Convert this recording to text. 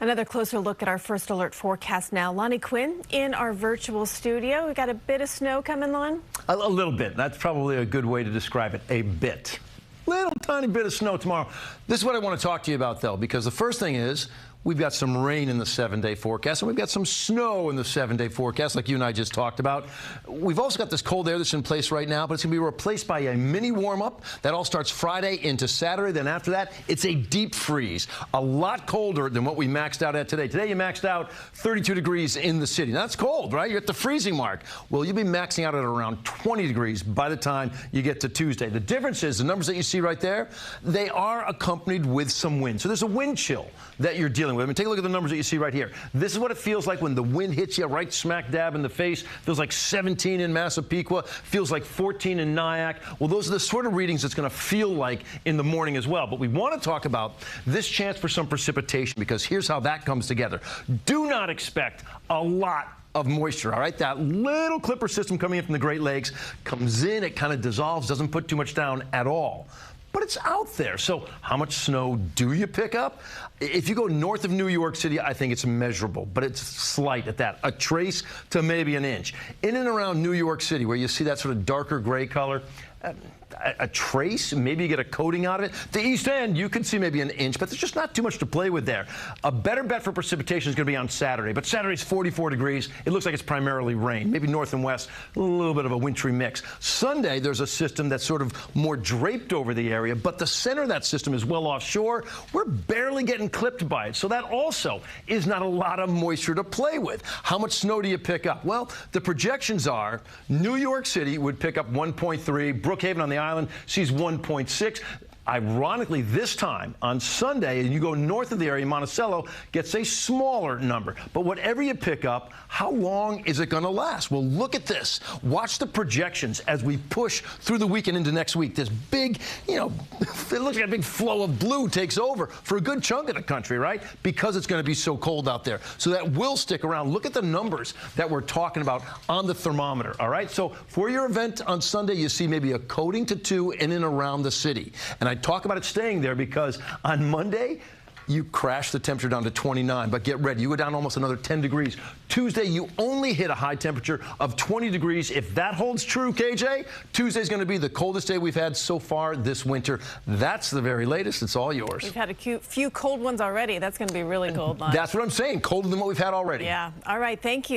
Another closer look at our first alert forecast now. Lonnie, Quinn in our virtual studio. We got a bit of snow coming on. A little bit. That's probably a good way to describe it. A bit. Little tiny bit of snow tomorrow. This is what I want to talk to you about, though, because the first thing is we've got some rain in the 7-day forecast, and we've got some snow in the 7-day forecast, like you and I just talked about. We've also got this cold air that's in place right now, but it's going to be replaced by a mini warm-up. That all starts Friday into Saturday. Then after that, it's a deep freeze. A lot colder than what we maxed out at today. Today, you maxed out 32 degrees in the city. Now, that's cold, right? You're at the freezing mark. Well, you'll be maxing out at around 20 degrees by the time you get to Tuesday. The difference is the numbers that you see right there, they are accompanied with some wind. So there's a wind chill that you're dealing with. I mean, take a look at the numbers that you see right here. This is what it feels like when the wind hits you right smack dab in the face. Feels like 17 in Massapequa. Feels like 14 in Nyack. Well, those are the sort of readings it's going to feel like in the morning as well. But we want to talk about this chance for some precipitation, because here's how that comes together. Do not expect a lot of moisture, all right? That little clipper system coming in from the Great Lakes comes in, it kind of dissolves, doesn't put too much down at all. But it's out there. So how much snow do you pick up? If you go north of New York City, I think it's measurable, but it's slight at that. A trace to maybe an inch. In and around New York City, where you see that sort of darker gray color, a trace, maybe you get a coating out of it. The East End, you can see maybe an inch, but there's just not too much to play with there. A better bet for precipitation is going to be on Saturday, but Saturday's 44 degrees. It looks like it's primarily rain, maybe north and west, a little bit of a wintry mix. Sunday, there's a system that's sort of more draped over the area, but the center of that system is well offshore. We're barely getting clipped by it, so that also is not a lot of moisture to play with. How much snow do you pick up? Well, the projections are New York City would pick up 1.3, Brookhaven on the island sees 1.6. Ironically, this time on Sunday, and you go north of the area, Monticello gets a smaller number. But whatever you pick up, how long is it going to last? Well, look at this. Watch the projections as we push through the weekend into next week. This big, it looks like a big flow of blue takes over for a good chunk of the country, right? Because it's going to be so cold out there. So that will stick around. Look at the numbers that we're talking about on the thermometer, all right? So for your event on Sunday, you see maybe a coating to 2 in and around the city. And I talk about it staying there because on Monday, you crash the temperature down to 29, but get ready. You go down almost another 10 degrees. Tuesday, you only hit a high temperature of 20 degrees. If that holds true, KJ, Tuesday's going to be the coldest day we've had so far this winter. That's the very latest. It's all yours. We've had a few cold ones already. That's going to be really cold, Lonnie. That's what I'm saying. Colder than what we've had already. Yeah. All right. Thank you.